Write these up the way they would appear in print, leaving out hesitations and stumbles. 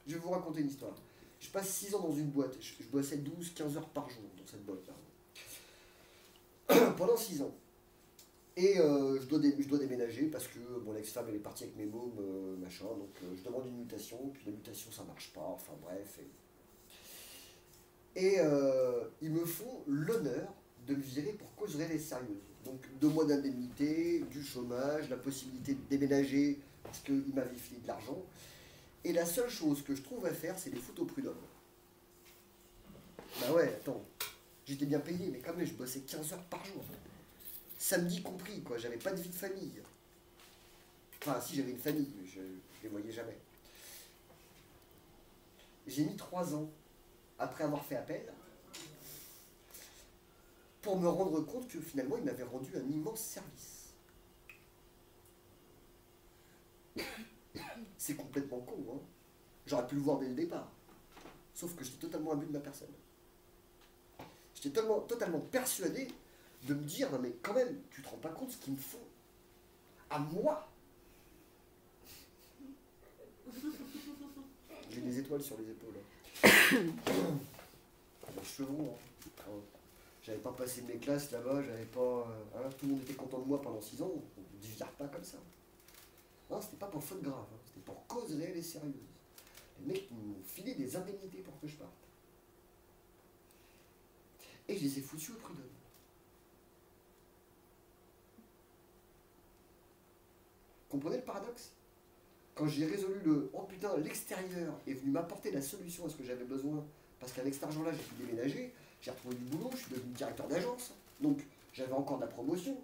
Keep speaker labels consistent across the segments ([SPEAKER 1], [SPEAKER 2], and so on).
[SPEAKER 1] Je vais vous raconter une histoire. Je passe 6 ans dans une boîte. Je bossais 12-15 heures par jour dans cette boîte-là. Pendant 6 ans. Et je dois déménager parce que mon ex-femme elle est partie avec mes mômes, machin. Donc je demande une mutation. Puis la mutation ça marche pas. Enfin bref. Et ils me font l'honneur de me virer pour cause réelle et sérieuse. Donc 2 mois d'indemnité, du chômage, la possibilité de déménager parce qu'ils m'avaient filé de l'argent. Et la seule chose que je trouve à faire, c'est les foutre au prud'homme. Bah ouais, attends, j'étais bien payé, mais quand même, je bossais 15 heures par jour. Samedi compris, quoi, j'avais pas de vie de famille. Enfin, si, j'avais une famille, mais je les voyais jamais. J'ai mis 3 ans, après avoir fait appel, pour me rendre compte que finalement, il m'avait rendu un immense service. C'est complètement con, hein. J'aurais pu le voir dès le départ. Sauf que j'étais totalement imbu de ma personne. J'étais totalement persuadé de me dire, non mais quand même, tu te rends pas compte de ce qu'ils me font à moi. J'ai des étoiles sur les épaules. Les chevaux, hein. J'avais pas passé mes classes là-bas, j'avais pas. Hein, tout le monde était content de moi pendant 6 ans, on ne vire pas comme ça. Non, c'était pas pour faute grave, hein, c'était pour cause réelle et sérieuse. Les mecs m'ont filé des indemnités pour que je parte. Et je les ai foutus au prud'homme. Comprenez le paradoxe? Quand j'ai résolu le oh putain, l'extérieur est venu m'apporter la solution à ce que j'avais besoin, parce qu'avec cet argent-là, j'ai pu déménager, j'ai retrouvé du boulot, je suis devenu directeur d'agence, donc j'avais encore de la promotion.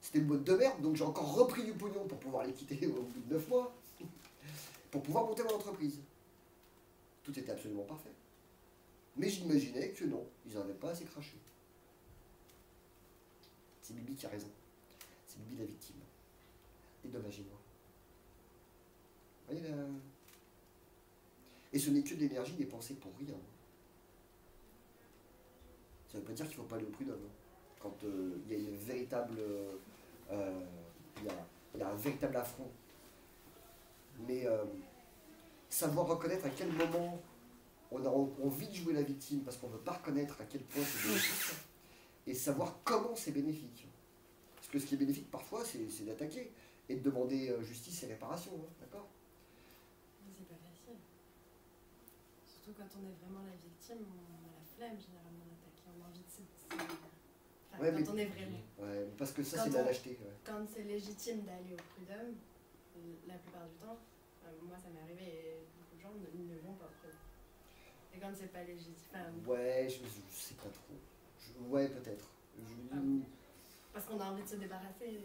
[SPEAKER 1] C'était une boîte de merde, donc j'ai encore repris du pognon pour pouvoir les quitter au bout de 9 mois, pour pouvoir monter mon entreprise. Tout était absolument parfait. Mais j'imaginais que non, ils n'en avaient pas assez craché. C'est Bibi qui a raison. C'est Bibi la victime. Dédommagez-moi. Voyez là. Et ce n'est que de l'énergie dépensée pour rien. Ça ne veut pas dire qu'il ne faut pas aller au prud'homme. Quand il y a une véritable. Il y a un véritable affront. Mais savoir reconnaître à quel moment on a envie de jouer la victime parce qu'on ne veut pas reconnaître à quel point c'est bénéfique, et savoir comment c'est bénéfique. Parce que ce qui est bénéfique parfois, c'est d'attaquer et de demander justice et réparation. Hein, d'accord?
[SPEAKER 2] Mais c'est pas facile. Surtout quand on est vraiment la victime, on a la flemme généralement d'attaquer, on a envie de se. Enfin,
[SPEAKER 1] ouais,
[SPEAKER 2] quand on est vraiment.
[SPEAKER 1] Ouais, parce que ça, c'est de la lâcheté. Ouais.
[SPEAKER 2] Quand c'est légitime d'aller au prud'homme, la plupart du temps, moi ça m'est arrivé et beaucoup de gens ne vont pas au prud'homme. Et quand c'est pas légitime.
[SPEAKER 1] Ouais, je sais pas trop. Ouais, peut-être.
[SPEAKER 2] Parce qu'on a envie de se débarrasser.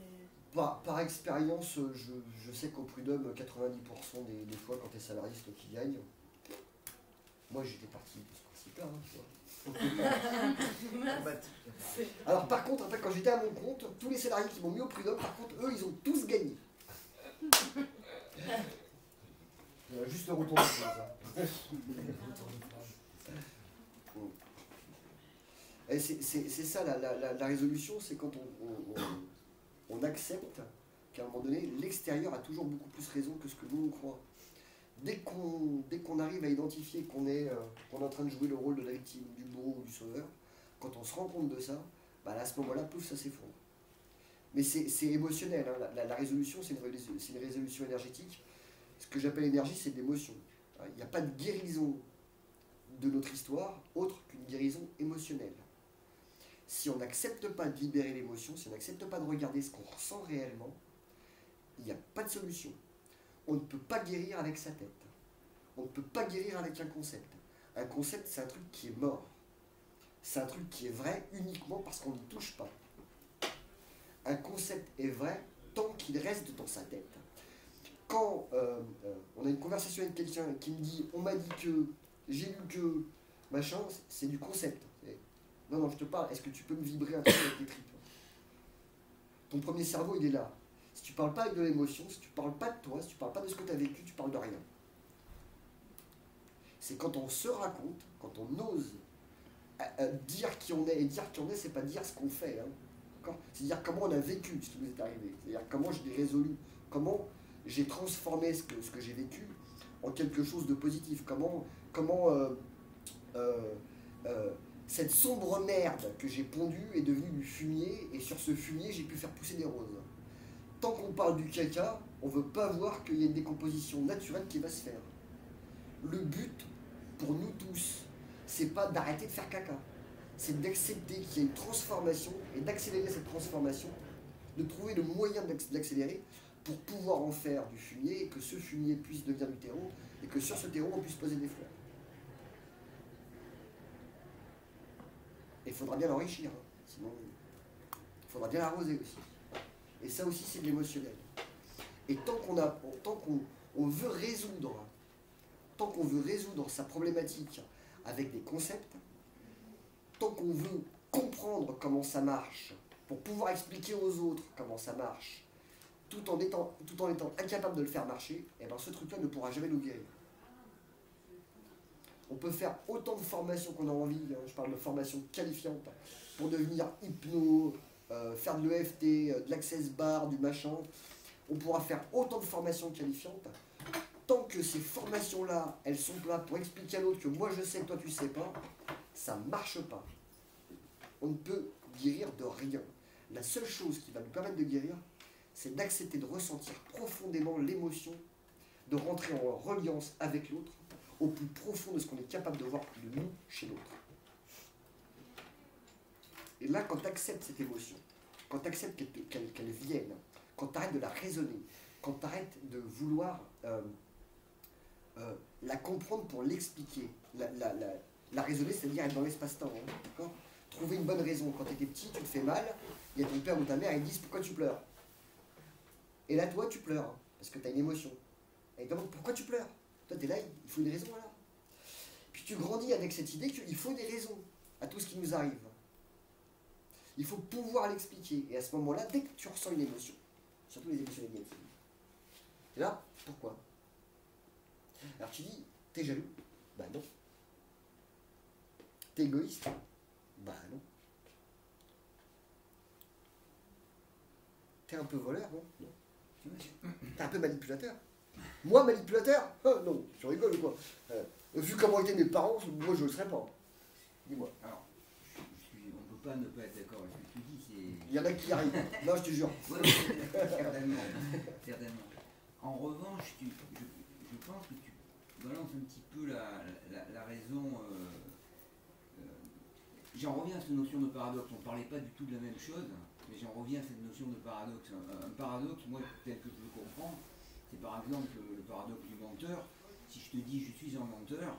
[SPEAKER 1] Par expérience, je sais qu'au prud'homme, 90% des fois, quand t'es salarié, c'est toi qui gagne. Moi, j'étais parti de ce principe-là, hein, tu vois. Alors, par contre, après, quand j'étais à mon compte, tous les salariés qui m'ont mis au prud'homme, par contre, eux, ils ont tous gagné. Juste le retour de ça. C'est ça la résolution, c'est quand on accepte qu'à un moment donné, l'extérieur a toujours beaucoup plus raison que ce que nous on croit. Dès qu'on arrive à identifier qu'on est en train de jouer le rôle de la victime, du bourreau ou du sauveur, quand on se rend compte de ça, bah là, à ce moment-là, pouf, ça s'effondre. Mais c'est émotionnel, hein. La résolution, c'est une résolution énergétique. Ce que j'appelle énergie, c'est de l'émotion. Il n'y a pas de guérison de notre histoire autre qu'une guérison émotionnelle. Si on n'accepte pas de libérer l'émotion, si on n'accepte pas de regarder ce qu'on ressent réellement, il n'y a pas de solution. On ne peut pas guérir avec sa tête. On ne peut pas guérir avec un concept. Un concept, c'est un truc qui est mort. C'est un truc qui est vrai uniquement parce qu'on n'y touche pas. Un concept est vrai tant qu'il reste dans sa tête. Quand on a une conversation avec quelqu'un qui me dit « on m'a dit que, j'ai lu que, machin », c'est du concept. Non, non, je te parle, est-ce que tu peux me vibrer un peu avec tes tripes? Ton premier cerveau, il est là. Si tu ne parles pas avec de l'émotion, si tu ne parles pas de toi, si tu ne parles pas de ce que tu as vécu, tu parles de rien. C'est quand on se raconte, quand on ose dire qui on est, et dire qui on est, c'est pas dire ce qu'on fait. Hein. C'est dire comment on a vécu ce qui nous est arrivé. C'est-à-dire comment je l'ai résolu, comment j'ai transformé ce que j'ai vécu en quelque chose de positif. Comment euh, cette sombre merde que j'ai pondue est devenue du fumier, et sur ce fumier, j'ai pu faire pousser des roses. Tant qu'on parle du caca, on ne veut pas voir qu'il y a une décomposition naturelle qui va se faire. Le but, pour nous tous, c'est pas d'arrêter de faire caca. C'est d'accepter qu'il y a une transformation et d'accélérer cette transformation, de trouver le moyen d'accélérer pour pouvoir en faire du fumier et que ce fumier puisse devenir du terreau et que sur ce terreau on puisse poser des fleurs. Et il faudra bien l'enrichir, hein. Sinon il faudra bien l'arroser aussi. Et ça aussi c'est de l'émotionnel. Et tant qu'on veut résoudre, sa problématique avec des concepts, tant qu'on veut comprendre comment ça marche, pour pouvoir expliquer aux autres comment ça marche, tout en étant incapable de le faire marcher, et ben ce truc-là ne pourra jamais nous guérir. On peut faire autant de formations qu'on a envie, hein, je parle de formations qualifiantes, pour devenir hypno, faire de l'EFT, de l'access bar, du machin. On pourra faire autant de formations qualifiantes, tant que ces formations-là, elles sont là pour expliquer à l'autre que moi je sais que toi tu sais pas, ça ne marche pas. On ne peut guérir de rien. La seule chose qui va nous permettre de guérir, c'est d'accepter de ressentir profondément l'émotion, de rentrer en reliance avec l'autre, au plus profond de ce qu'on est capable de voir de nous chez l'autre. Et là, quand tu acceptes cette émotion, quand tu acceptes qu'elle vienne, quand tu arrêtes de la raisonner, quand tu arrêtes de vouloir la comprendre pour l'expliquer, la raisonner, c'est-à-dire être dans l'espace-temps, hein, d'accord ? Trouver une bonne raison. Quand tu étais petit, tu te fais mal, il y a ton père ou ta mère, ils disent pourquoi tu pleures. Et là, toi, tu pleures, hein, parce que tu as une émotion. Et ils te demandent pourquoi tu pleures. Toi, tu es là, il faut des raisons alors. Puis tu grandis avec cette idée qu'il faut des raisons à tout ce qui nous arrive. Il faut pouvoir l'expliquer. Et à ce moment-là, dès que tu ressens une émotion, surtout les émotions négatives, et là, pourquoi? Alors tu dis, t'es jaloux? Bah non. T'es égoïste? Bah non. T'es un peu voleur, non? Non. T'es un peu manipulateur? Moi, manipulateur? Non, tu rigoles ou quoi? Vu comment étaient mes parents, moi je le serais pas. Dis-moi.
[SPEAKER 3] Alors, on peut pas ne pas être d'accord avec ce que tu dis, c'est...
[SPEAKER 1] Il y en a qui y arrivent. Non, je te jure.
[SPEAKER 3] Ouais, certainement, certainement. En revanche, je pense que tu balances un petit peu la raison... J'en reviens à cette notion de paradoxe. On ne parlait pas du tout de la même chose, mais j'en reviens à cette notion de paradoxe. Un paradoxe, moi, tel que je le comprends, c'est par exemple le paradoxe du menteur. Si je te dis je suis un menteur,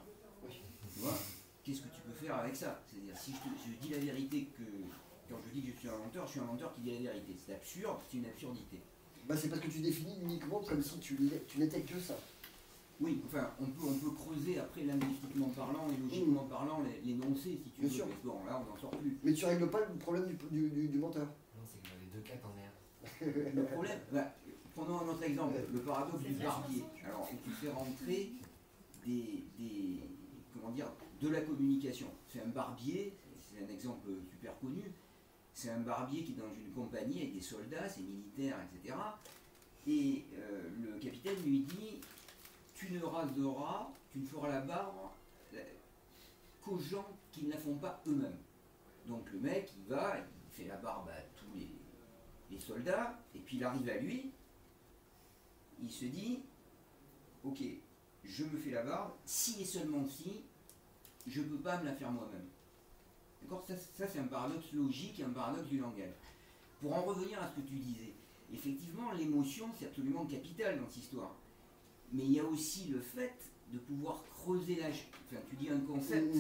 [SPEAKER 3] tu vois, qu'est-ce que tu peux faire avec ça? C'est-à-dire, si je dis la vérité, que quand je dis que je suis un menteur qui dit la vérité. C'est absurde, c'est une absurdité.
[SPEAKER 1] Bah, c'est parce que tu définis uniquement comme si tu n'étais que ça.
[SPEAKER 3] Oui, enfin, on peut creuser après linguistiquement parlant et logiquement parlant l'énoncé, si tu veux.
[SPEAKER 1] Sûr.
[SPEAKER 3] Mais bon, là, on n'en sort plus.
[SPEAKER 1] Mais tu règles pas le problème du menteur.
[SPEAKER 4] Non, c'est que dans les deux cas, t'en es.
[SPEAKER 3] Le problème, prenons un autre exemple, le paradoxe du barbier. Alors, où tu fais rentrer de la communication. C'est un barbier, c'est un exemple super connu, c'est un barbier qui est dans une compagnie avec des soldats, c'est militaire, etc. Et le capitaine lui dit, tu ne raseras, tu ne feras la barbe qu'aux gens qui ne la font pas eux-mêmes. Donc le mec, il va, il fait la barbe à tous les soldats, et puis il arrive à lui, il se dit, ok, je me fais la barbe, si et seulement si, je ne peux pas me la faire moi-même. D'accord? Ça c'est un paradoxe logique et un paradoxe du langage. Pour en revenir à ce que tu disais, effectivement, l'émotion, c'est absolument capital dans cette histoire. Mais il y a aussi le fait de pouvoir creuser la... Enfin, tu dis un concept,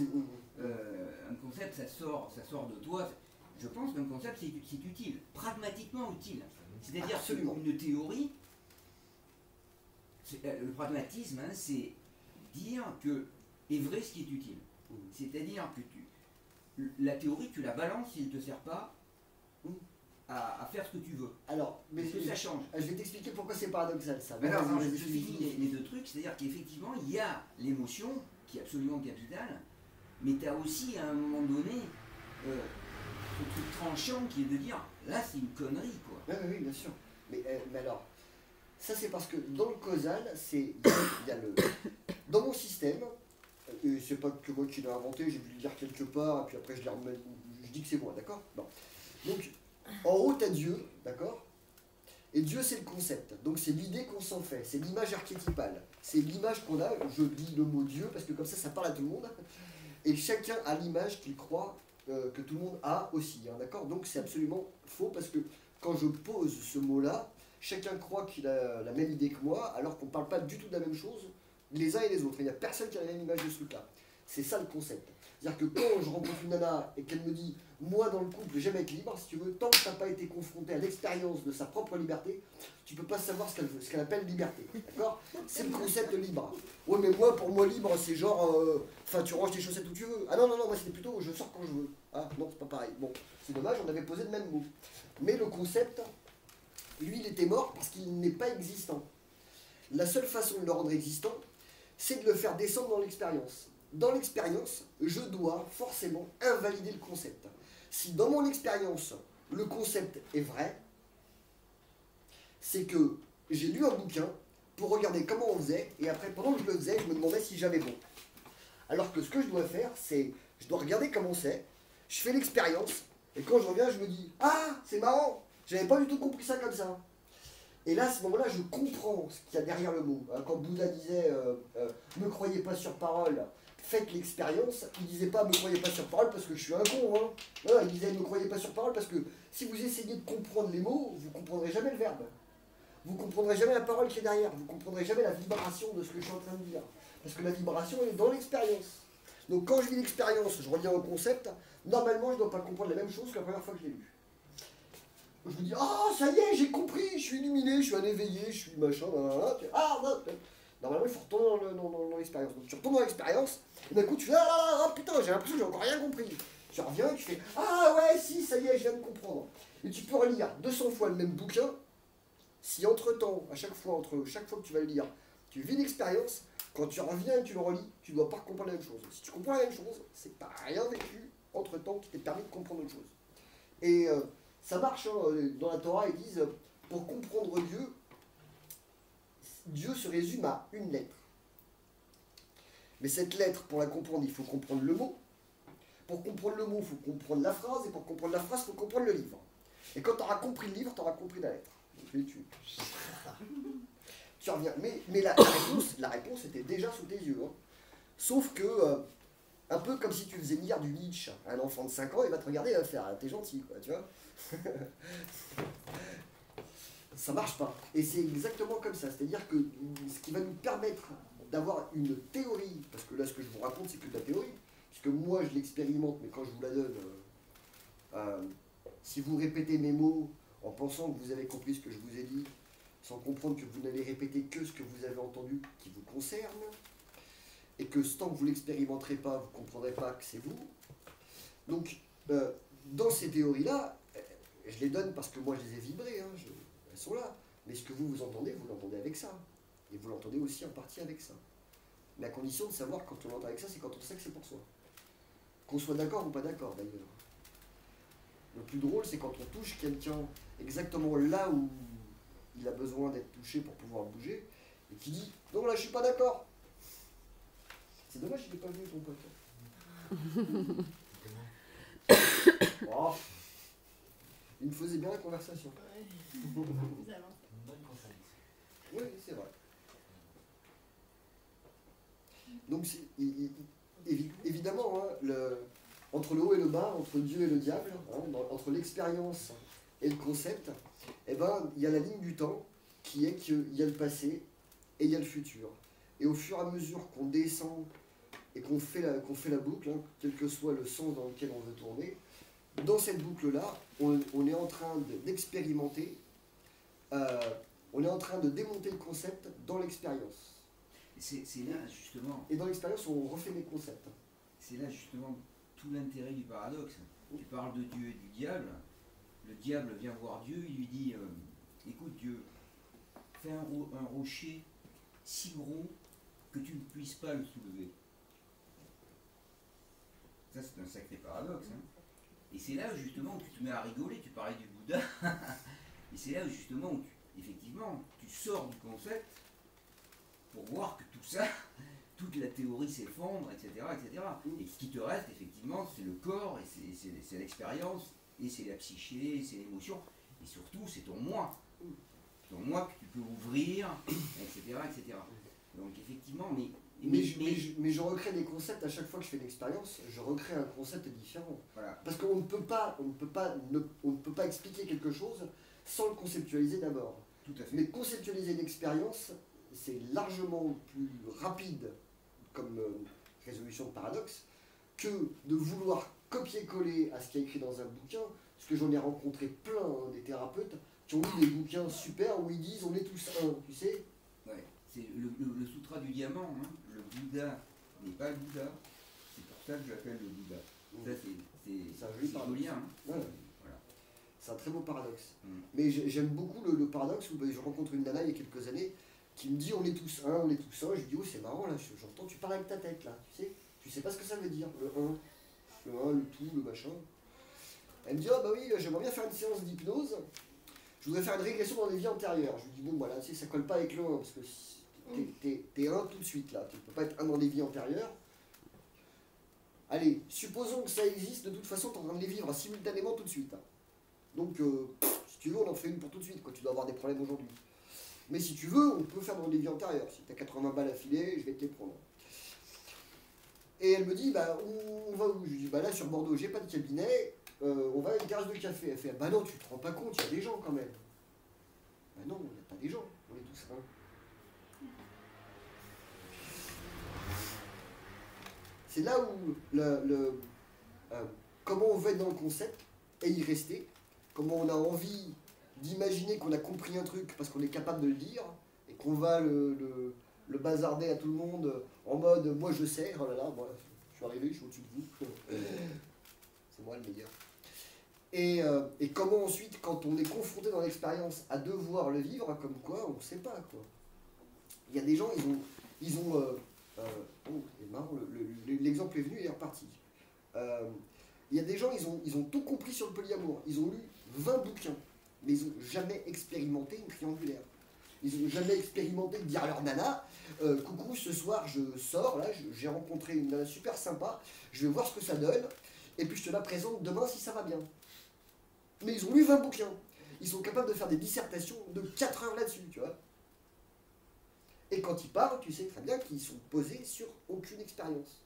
[SPEAKER 3] ça sort de toi. Je pense qu'un concept, c'est utile, pragmatiquement utile. C'est-à-dire qu'une théorie, le pragmatisme, hein, c'est dire que est vrai ce qui est utile. C'est-à-dire que la théorie, tu la balances s'il ne te sert pas à faire ce que tu veux.
[SPEAKER 1] Alors, mais
[SPEAKER 3] ça change.
[SPEAKER 1] Je vais t'expliquer pourquoi c'est paradoxal ça.
[SPEAKER 3] Mais alors, je finis les deux trucs, c'est-à-dire qu'effectivement, il y a l'émotion qui est absolument capitale, mais tu as aussi à un moment donné ce truc tranchant qui est de dire là c'est une connerie quoi.
[SPEAKER 1] Oui, bien sûr. Mais alors, Ça, c'est parce que dans le causal, il y a le... Dans mon système, et c'est pas que moi qui l'ai inventé, j'ai dû le dire quelque part, et puis après je dis que c'est moi, d'accord? Bon. Donc, en haut, tu as Dieu, d'accord? Et Dieu, c'est le concept. Donc, c'est l'idée qu'on s'en fait, c'est l'image archétypale. C'est l'image qu'on a, je dis le mot Dieu, parce que comme ça parle à tout le monde. Et chacun a l'image qu'il croit que tout le monde a aussi, hein, d'accord? Donc, c'est absolument faux, parce que quand je pose ce mot-là, chacun croit qu'il a la même idée que moi, alors qu'on ne parle pas du tout de la même chose, les uns et les autres. Il n'y a personne qui a la même image de ce truc-là. C'est ça le concept. C'est-à-dire que quand je rencontre une nana et qu'elle me dit « Moi, dans le couple, j'aime être libre », si tu veux, tant que tu n'as pas été confronté à l'expérience de sa propre liberté, tu ne peux pas savoir ce qu'elle appelle liberté. D'accord? C'est le concept de libre. Ouais, mais moi, pour moi, libre, c'est genre... Enfin, tu ranges tes chaussettes où tu veux. Ah non, non, non, moi, c'était plutôt « Je sors quand je veux ». Ah non, c'est pas pareil. Bon, c'est dommage, on avait posé le même mot. Mais le concept, lui, il était mort parce qu'il n'est pas existant. La seule façon de le rendre existant, c'est de le faire descendre dans l'expérience. Dans l'expérience, je dois forcément invalider le concept. Si dans mon expérience, le concept est vrai, c'est que j'ai lu un bouquin pour regarder comment on faisait, et après, pendant que je le faisais, je me demandais si j'avais bon. Alors que ce que je dois faire, c'est, je dois regarder comment c'est, je fais l'expérience, et quand je reviens, je me dis « Ah, c'est marrant, j'avais pas du tout compris ça comme ça ». Et là, à ce moment-là, je comprends ce qu'il y a derrière le mot. Quand Bouddha disait ne croyez pas sur parole, faites l'expérience, il disait pas me croyez pas sur parole parce que je suis un con. Hein. Non, il disait ne croyez pas sur parole parce que si vous essayez de comprendre les mots, vous ne comprendrez jamais le verbe. Vous ne comprendrez jamais la parole qui est derrière. Vous ne comprendrez jamais la vibration de ce que je suis en train de dire. Parce que la vibration, elle est dans l'expérience. Donc quand je vis l'expérience, je reviens au concept, normalement, je ne dois pas comprendre la même chose que la première fois que je l'ai lu. Je me dis, ah, ça y est, j'ai compris, je suis illuminé, je suis un éveillé, je suis machin, ah, non. Normalement, il faut retourner dans l'expérience. Donc, tu retournes dans l'expérience, et d'un coup, tu fais, ah, putain, j'ai l'impression que j'ai encore rien compris. Tu reviens, tu fais, ah, ouais, si, ça y est, je viens de comprendre. Et tu peux relire 200 fois le même bouquin, si entre-temps, chaque fois que tu vas le lire, tu vis l'expérience, quand tu reviens et tu le relis, tu ne dois pas comprendre la même chose. Si tu comprends la même chose, c'est que tu n'as rien vécu entre-temps qui t'est permis de comprendre autre chose. Et ça marche, hein, dans la Torah, ils disent, pour comprendre Dieu, Dieu se résume à une lettre. Mais cette lettre, pour la comprendre, il faut comprendre le mot. Pour comprendre le mot, il faut comprendre la phrase. Et pour comprendre la phrase, il faut comprendre le livre. Et quand tu auras compris le livre, tu auras compris la lettre. Donc, tu reviens. Mais la réponse était déjà sous tes yeux. Hein. Sauf que, un peu comme si tu faisais lire du Nietzsche à un enfant de 5 ans, il va te regarder et va faire, t'es gentil, quoi, tu vois. Ça marche pas. Et c'est exactement comme ça. C'est-à-dire que ce qui va nous permettre d'avoir une théorie, parce que là, ce que je vous raconte, c'est que de la théorie, puisque moi, je l'expérimente, mais quand je vous la donne, si vous répétez mes mots en pensant que vous avez compris ce que je vous ai dit, sans comprendre que vous n'allez répéter que ce que vous avez entendu qui vous concerne, et que tant que vous ne l'expérimenterez pas, vous ne comprendrez pas que c'est vous. Donc, dans ces théories-là, je les donne parce que moi, je les ai vibrées, hein, elles sont là. Mais ce que vous entendez, vous l'entendez avec ça. Et vous l'entendez aussi en partie avec ça. Mais à condition de savoir quand on l'entend avec ça, c'est quand on sait que c'est pour soi. Qu'on soit d'accord ou pas d'accord, d'ailleurs. Le plus drôle, c'est quand on touche quelqu'un exactement là où il a besoin d'être touché pour pouvoir bouger, et qui dit « Non, là, je suis pas d'accord ». C'est dommage qu'il n'est pas venu, ton pote. Oh. Il me faisait bien la conversation.
[SPEAKER 2] Ouais. Vous avancez.
[SPEAKER 4] Une bonne conversation.
[SPEAKER 1] Oui, c'est vrai. Donc, évidemment, hein, entre le haut et le bas, entre Dieu et le diable, hein, entre l'expérience et le concept, eh ben, il y a la ligne du temps qui est qu'il y a le passé et il y a le futur. Et au fur et à mesure qu'on descend et qu'on fait la boucle, hein, quel que soit le sens dans lequel on veut tourner, dans cette boucle-là, on est en train d'expérimenter, on est en train de démonter le concept dans l'expérience.
[SPEAKER 3] C'est là justement.
[SPEAKER 1] Et dans l'expérience, on refait les concepts.
[SPEAKER 3] C'est là justement tout l'intérêt du paradoxe. Tu parles de Dieu et du diable. Le diable vient voir Dieu, il lui dit écoute Dieu, fais un rocher si gros que tu ne puisses pas le soulever. Ça, c'est un sacré paradoxe. Hein. Et c'est là justement où tu te mets à rigoler. Tu parlais du Bouddha. Et c'est là justement où effectivement, tu sors du concept pour voir que tout ça, toute la théorie s'effondre, etc., etc. Et ce qui te reste, effectivement, c'est le corps, et c'est l'expérience, et c'est la psyché, et c'est l'émotion, et surtout, c'est ton moi. Ton moi que tu peux ouvrir, etc., etc. Donc, effectivement,
[SPEAKER 1] mais je recrée des concepts à chaque fois que je fais une expérience, je recrée un concept différent.
[SPEAKER 3] Voilà.
[SPEAKER 1] Parce qu'on ne peut pas expliquer quelque chose sans le conceptualiser d'abord.
[SPEAKER 3] Tout à fait.
[SPEAKER 1] Mais conceptualiser une expérience, c'est largement plus rapide comme résolution de paradoxe que de vouloir copier-coller à ce qui est écrit dans un bouquin, parce que j'en ai rencontré plein, hein, des thérapeutes qui ont lu des bouquins super où ils disent on est tous un, tu sais.
[SPEAKER 3] Ouais. C'est le sutra du diamant, hein. Le Bouddha n'est pas le Bouddha, c'est pour ça que j'appelle le Bouddha. Ça,
[SPEAKER 1] C'est un joli
[SPEAKER 3] c'est
[SPEAKER 1] paradoxe.
[SPEAKER 3] joli, hein.
[SPEAKER 1] Ouais.
[SPEAKER 3] Voilà.
[SPEAKER 1] C'est un très beau paradoxe.
[SPEAKER 3] Mm.
[SPEAKER 1] Mais j'aime beaucoup le paradoxe où je rencontre une nana il y a quelques années qui me dit on est tous un, on est tous un. Je lui dis oh c'est marrant là, j'entends tu parles avec ta tête là, tu sais pas ce que ça veut dire, le un, le tout, le machin. Elle me dit oh bah oui, j'aimerais bien faire une séance d'hypnose, je voudrais faire une régression dans les vies antérieures. Je lui dis bon voilà, tu sais, ça colle pas avec le 1 parce que t'es un tout de suite là, tu peux pas être un dans les vies antérieures. Allez, supposons que ça existe, de toute façon t'es en train de les vivre simultanément tout de suite. Donc si tu veux on en fait une pour tout de suite, quoi. Tu dois avoir des problèmes aujourd'hui. Mais si tu veux, on peut faire dans les vies antérieures. Si tu as 80 balles à filer, je vais te les prendre. Et elle me dit, bah, on va où? Je lui dis, bah là sur Bordeaux, j'ai pas de cabinet, on va à une terrasse de café. Elle fait, bah non, tu te rends pas compte, il y a des gens quand même. Bah non, il n'y a pas des gens, on est tous un. C'est là où comment on veut être dans le concept et y rester, comment on a envie d'imaginer qu'on a compris un truc parce qu'on est capable de le dire et qu'on va le bazarder à tout le monde en mode moi je sais, oh là là, moi je suis arrivé, je suis au-dessus de vous, c'est moi le meilleur. Et comment ensuite, quand on est confronté dans l'expérience à devoir le vivre, comme quoi on ne sait pas quoi. Il y a des gens, ils ont oh c'est marrant, l'exemple est venu et il est reparti. Il y a des gens, ils ont tout compris sur le polyamour, ils ont lu 20 bouquins. Mais ils n'ont jamais expérimenté une triangulaire. Ils n'ont jamais expérimenté de dire à leur nana coucou, ce soir je sors, là j'ai rencontré une nana super sympa, je vais voir ce que ça donne, et puis je te la présente demain si ça va bien. Mais ils ont lu 20 bouquins. Ils sont capables de faire des dissertations de 4 heures là-dessus, tu vois. Et quand ils parlent, tu sais très bien qu'ils sont posés sur aucune expérience.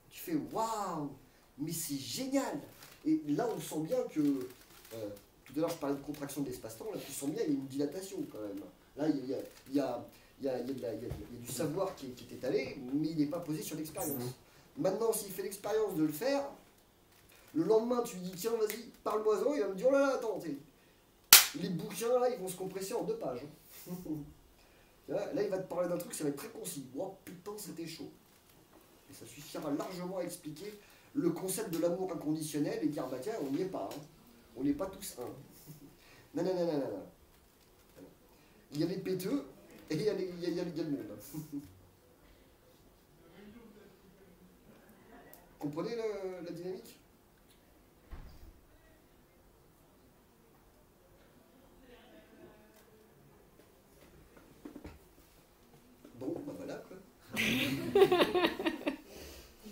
[SPEAKER 1] Tu fais waouh, mais c'est génial. Et là on sent bien que. Tout à l'heure, je parlais de contraction de l'espace-temps, là, tu sens bien, il y a une dilatation quand même. Là, il y a du savoir qui est étalé, mais il n'est pas posé sur l'expérience. Maintenant, s'il fait l'expérience de le faire, le lendemain, tu lui dis, tiens, vas-y, parle-moi-en, il va me dire, oh là là, attends, les bouquins, là, ils vont se compresser en 2 pages. Là, il va te parler d'un truc, ça va être très concis. Oh putain, c'était chaud. Et ça suffira largement à expliquer le concept de l'amour inconditionnel et dire, bah tiens, on n'y est pas, hein. On n'est pas tous un. Non, non, non, non, non. Il y a les péteux et il y a le monde. Comprenez la dynamique? Bon, bah voilà quoi.
[SPEAKER 2] Du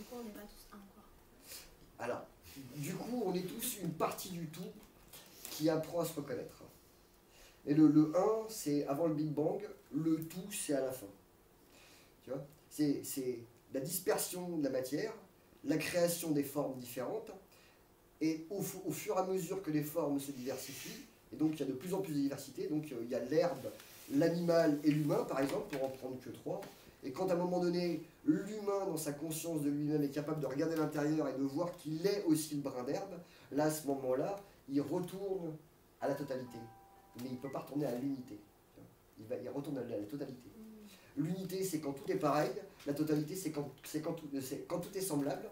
[SPEAKER 2] coup, on n'est pas tous un, quoi.
[SPEAKER 1] Alors, du coup, on est tous une partie du tout qui apprend à se reconnaître. Et le 1, c'est avant le Big Bang, le tout, c'est à la fin. Tu vois, c'est la dispersion de la matière, la création des formes différentes, et au fur et à mesure que les formes se diversifient, et donc il y a de plus en plus de diversité, donc il y a l'herbe, l'animal et l'humain, par exemple, pour en prendre que 3. Et quand à un moment donné, l'humain, dans sa conscience de lui-même, est capable de regarder l'intérieur et de voir qu'il est aussi le brin d'herbe, là, à ce moment-là, il retourne à la totalité. Mais il ne peut pas retourner à l'unité. Il retourne à la totalité. L'unité, c'est quand tout est pareil. La totalité, c'est quand tout est semblable.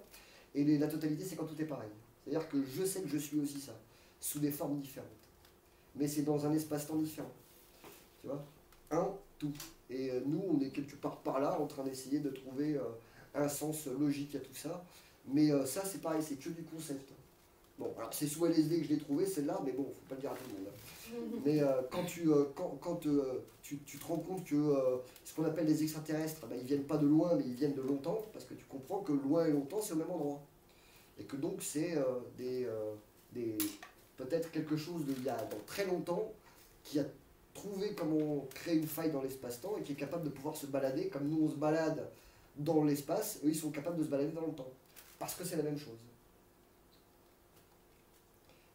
[SPEAKER 1] Et la totalité, c'est quand tout est pareil. C'est-à-dire que je sais que je suis aussi ça, sous des formes différentes. Mais c'est dans un espace-temps différent. Tu vois, un, tout. Et nous, on est quelque part par là, en train d'essayer de trouver un sens logique à tout ça. Mais ça, c'est pareil, c'est que du concept. Bon, alors c'est sous LSD que je l'ai trouvé, celle-là, mais bon, faut pas le dire à tout le monde. Hein. Mais tu te rends compte que ce qu'on appelle les extraterrestres, ben, ils viennent pas de loin, mais ils viennent de longtemps, parce que tu comprends que loin et longtemps, c'est au même endroit. Et que donc, c'est peut-être quelque chose d'il y a dans très longtemps qui a trouvé comment créer une faille dans l'espace-temps et qui est capable de pouvoir se balader comme nous on se balade dans l'espace, eux ils sont capables de se balader dans le temps. Parce que c'est la même chose.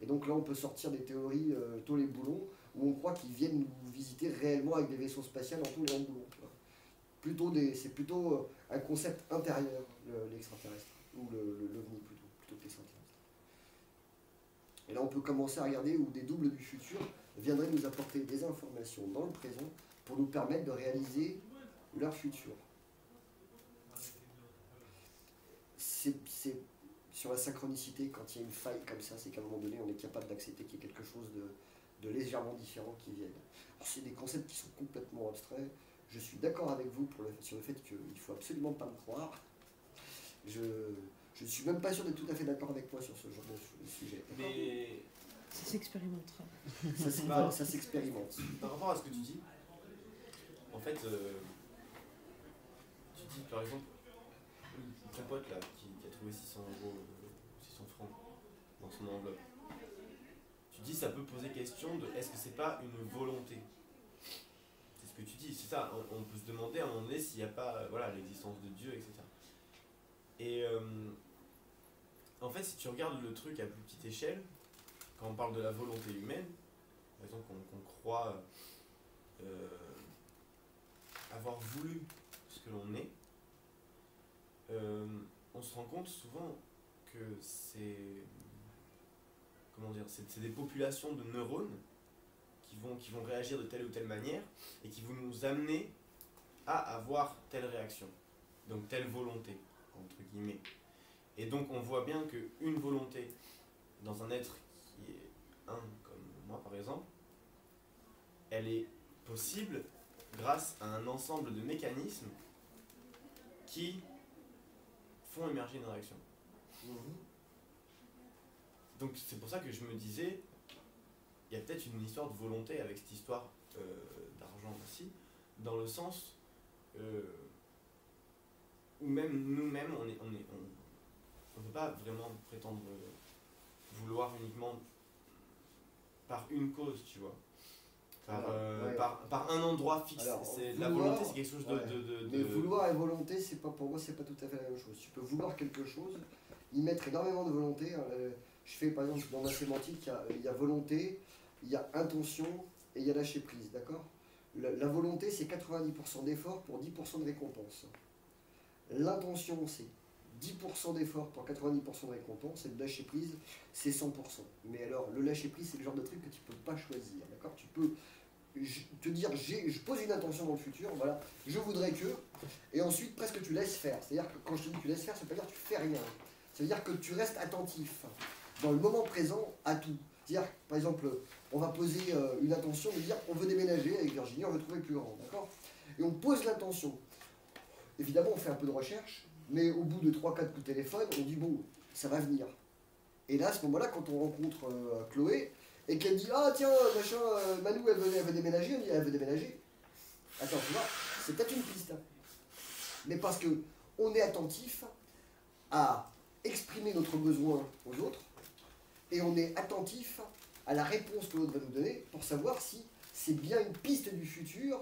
[SPEAKER 1] Et donc là on peut sortir des théories tous les boulons où on croit qu'ils viennent nous visiter réellement avec des vaisseaux spatiaux en tous les boulons. C'est plutôt un concept intérieur, l'extraterrestre, ou l'OVNI plutôt que l'extraterrestre. Et là on peut commencer à regarder où des doubles du futur viendraient nous apporter des informations dans le présent pour nous permettre de réaliser leur futur. C'est sur la synchronicité, quand il y a une faille comme ça, c'est qu'à un moment donné, on est capable d'accepter qu'il y ait quelque chose de légèrement différent qui vienne. Alors, c'est des concepts qui sont complètement abstraits. Je suis d'accord avec vous sur le fait qu'il ne faut absolument pas me croire. Je ne suis même pas sûr d'être tout à fait d'accord avec moi sur ce genre de sujet.
[SPEAKER 5] Mais
[SPEAKER 2] Ça s'expérimentera.
[SPEAKER 1] Ça s'expérimente.
[SPEAKER 5] par rapport à ce que tu dis, en fait, tu dis par exemple, ton pote là, qui a trouvé 600 euros, 600 francs dans son enveloppe, tu dis ça peut poser question de est-ce que c'est pas une volonté? C'est ce que tu dis, c'est ça, on peut se demander à un moment donné s'il n'y a pas l'existence de Dieu, etc. Et en fait, si tu regardes le truc à plus petite échelle, quand on parle de la volonté humaine, par exemple qu'on croit avoir voulu ce que l'on est, on se rend compte souvent que c'est des populations de neurones qui vont réagir de telle ou telle manière et qui vont nous amener à avoir telle réaction, donc telle volonté, entre guillemets. Et donc on voit bien qu'une volonté dans un être qui est un comme moi par exemple, elle est possible grâce à un ensemble de mécanismes qui font émerger une réaction. Donc c'est pour ça que je me disais, il y a peut-être une histoire de volonté avec cette histoire d'argent aussi, dans le sens où même nous-mêmes, on ne peut pas vraiment prétendre vouloir uniquement par une cause, tu vois. Par un endroit fixe.
[SPEAKER 1] Alors,
[SPEAKER 5] la volonté, c'est quelque chose
[SPEAKER 1] Mais vouloir et volonté, pour moi, c'est pas tout à fait la même chose. Tu peux vouloir quelque chose, y mettre énormément de volonté. Je fais par exemple dans ma sémantique, il y a volonté, il y a intention et il y a lâcher prise, d'accord? La volonté, c'est 90% d'effort pour 10% de récompense. L'intention, c'est 10% d'effort pour 90% de récompense, et le lâcher prise, c'est 100%. Mais alors, le lâcher prise, c'est le genre de truc que tu peux pas choisir, d'accord? Tu peux te dire, je pose une intention dans le futur, voilà, je voudrais que, et ensuite presque tu laisses faire. C'est-à-dire que quand je te dis que tu laisses faire, ça veut pas dire que tu fais rien. Ça veut dire que tu restes attentif dans le moment présent à tout. C'est-à-dire, par exemple, on va poser une intention de dire on veut déménager avec Virginie, on veut trouver plus grand, d'accord? Et on pose l'intention. Évidemment, on fait un peu de recherche, mais au bout de 3-4 coups de téléphone, on dit bon, ça va venir. Et là, à ce moment-là, quand on rencontre Chloé, et qu'elle dit ah tiens, machin, Manu, elle veut déménager, on dit elle veut déménager. Attends, tu vois, c'est peut-être une piste. Mais parce que on est attentif à exprimer notre besoin aux autres, et on est attentif à la réponse que l'autre va nous donner pour savoir si c'est bien une piste du futur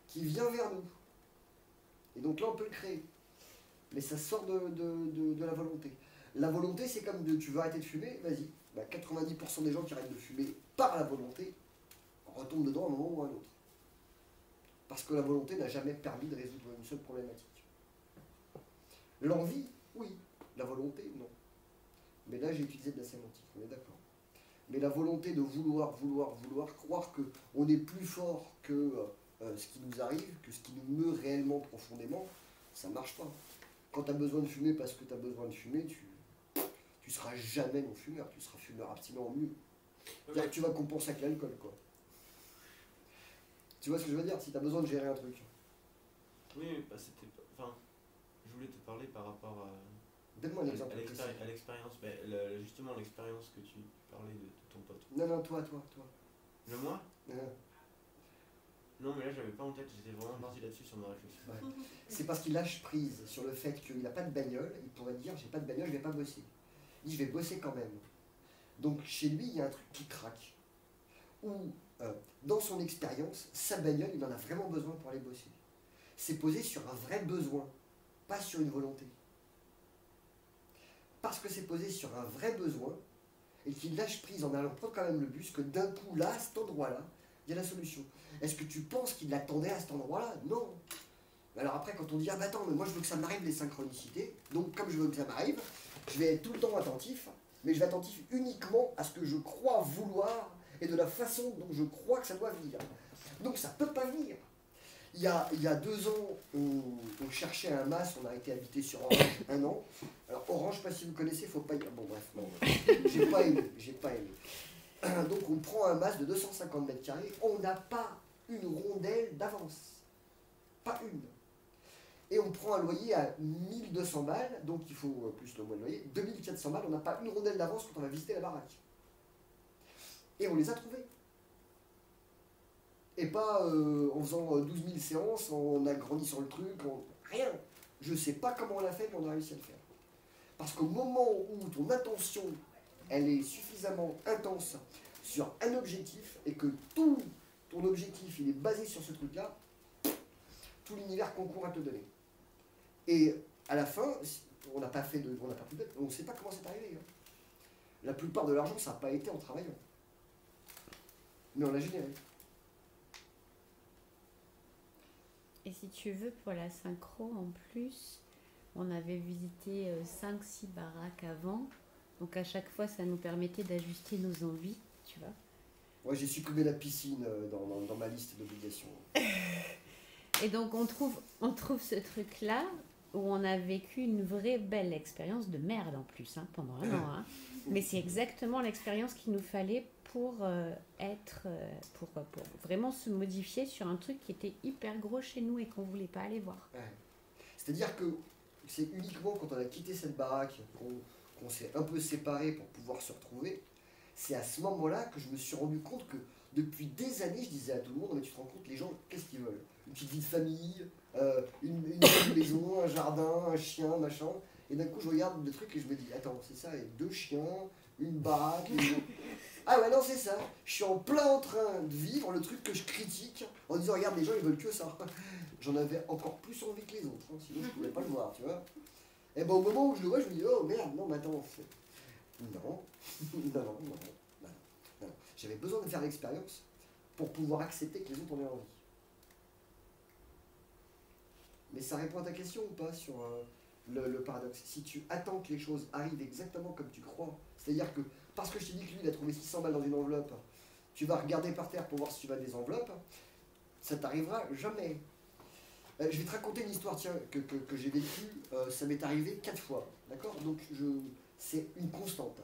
[SPEAKER 1] qui vient vers nous. Et donc là, on peut le créer. Mais ça sort de la volonté. La volonté, c'est comme tu veux arrêter de fumer, vas-y. Bah, 90% des gens qui arrêtent de fumer par la volonté retombent dedans à un moment ou à un autre. Parce que la volonté n'a jamais permis de résoudre une seule problématique. L'envie, oui. La volonté, non. Mais là, j'ai utilisé de la sémantique, on est d'accord. Mais la volonté de vouloir, croire qu'on est plus fort que ce qui nous arrive, que ce qui nous meut réellement profondément, ça ne marche pas. Quand tu as besoin de fumer parce que tu as besoin de fumer, tu seras jamais non-fumeur, tu seras fumeur abstinent mieux. C'est-à-dire que tu vas compenser avec l'alcool, quoi. Tu vois ce que je veux dire? Si tu as besoin de gérer un truc.
[SPEAKER 5] Oui, bah je voulais te parler par rapport
[SPEAKER 1] Donne-moi un exemple.
[SPEAKER 5] À l'expérience, justement l'expérience que tu parlais de ton pote.
[SPEAKER 1] Non, toi.
[SPEAKER 5] Le moi?
[SPEAKER 1] Non.
[SPEAKER 5] Non, mais là, j'avais pas en tête, j'étais vraiment parti là-dessus sur ma réflexion.
[SPEAKER 1] Ouais. C'est parce qu'il lâche prise sur le fait qu'il n'a pas de bagnole. Il pourrait dire, j'ai pas de bagnole, je vais pas bosser. Il dit, je vais bosser quand même. Donc chez lui, il y a un truc qui craque. Ou dans son expérience, sa bagnole, il en a vraiment besoin pour aller bosser. C'est posé sur un vrai besoin, pas sur une volonté. Parce que c'est posé sur un vrai besoin, et qu'il lâche prise en allant prendre quand même le bus, que d'un coup, là, à cet endroit-là, il y a la solution. Est-ce que tu penses qu'il l'attendait à cet endroit-là? Non. Alors après, quand on dit, ah bah attends, mais moi je veux que ça m'arrive les synchronicités, donc comme je veux que ça m'arrive, je vais être tout le temps attentif, mais je vais attentif uniquement à ce que je crois vouloir et de la façon dont je crois que ça doit venir. Donc ça peut pas venir. Il y a 2 ans, on cherchait un mas, on a été habité sur Orange 1 an. Alors Orange, je sais pas si vous connaissez, faut pas y... Bon bref, non, j'ai pas aimé. Donc on prend un mas de 250 mètres carrés, on n'a pas une rondelle d'avance. Pas une. Et on prend un loyer à 1200 balles, donc il faut plus le mois de loyer, 2400 balles, on n'a pas une rondelle d'avance quand on va visiter la baraque. Et on les a trouvés. Et pas en faisant 12 000 séances, en agrandissant le truc, rien. Je sais pas comment on l'a fait, mais on a réussi à le faire. Parce qu'au moment où ton attention, elle est suffisamment intense sur un objectif, et que tout ton objectif, il est basé sur ce truc-là, tout l'univers concourt à te donner. Et à la fin, on n'a pas fait de... On ne sait pas comment c'est arrivé. Hein. La plupart de l'argent, ça n'a pas été en travaillant. Mais on l'a généré.
[SPEAKER 6] Et si tu veux, pour la synchro, en plus, on avait visité 5-6 baraques avant. Donc à chaque fois, ça nous permettait d'ajuster nos envies, tu vois.
[SPEAKER 1] Ouais, j'ai supprimé la piscine dans ma liste d'obligations.
[SPEAKER 6] Et donc on trouve ce truc-là où on a vécu une vraie belle expérience de merde en plus, hein, pendant 1 an. Hein. Mais c'est exactement l'expérience qu'il nous fallait pour pour vraiment se modifier sur un truc qui était hyper gros chez nous et qu'on voulait pas aller voir.
[SPEAKER 1] Ouais. C'est-à-dire que c'est uniquement quand on a quitté cette baraque qu'on s'est un peu séparés pour pouvoir se retrouver. C'est à ce moment-là que je me suis rendu compte que depuis des années, je disais à tout le monde, mais tu te rends compte, les gens, qu'est-ce qu'ils veulent? Une petite vie de famille, une maison, un jardin, un chien, machin. Et d'un coup, je regarde le truc et je me dis, attends, c'est ça, il y a 2 chiens, une baraque. Ah ouais, non, c'est ça. Je suis en plein en train de vivre le truc que je critique en disant, regarde, les gens, ils veulent que ça. J'en avais encore plus envie que les autres, hein, sinon je pouvais pas le voir, tu vois. Et ben au moment où je le vois, je me dis, oh merde, non, mais attends, non. J'avais besoin de faire l'expérience pour pouvoir accepter que les autres en aient envie. Mais ça répond à ta question ou pas sur le paradoxe? Si tu attends que les choses arrivent exactement comme tu crois, c'est-à-dire que parce que je t'ai dit que lui il a trouvé 600 balles dans une enveloppe, tu vas regarder par terre pour voir si tu vas des enveloppes, ça t'arrivera jamais. Je vais te raconter une histoire tiens, que j'ai vécue, ça m'est arrivé 4 fois, d'accord? Donc c'est une constante.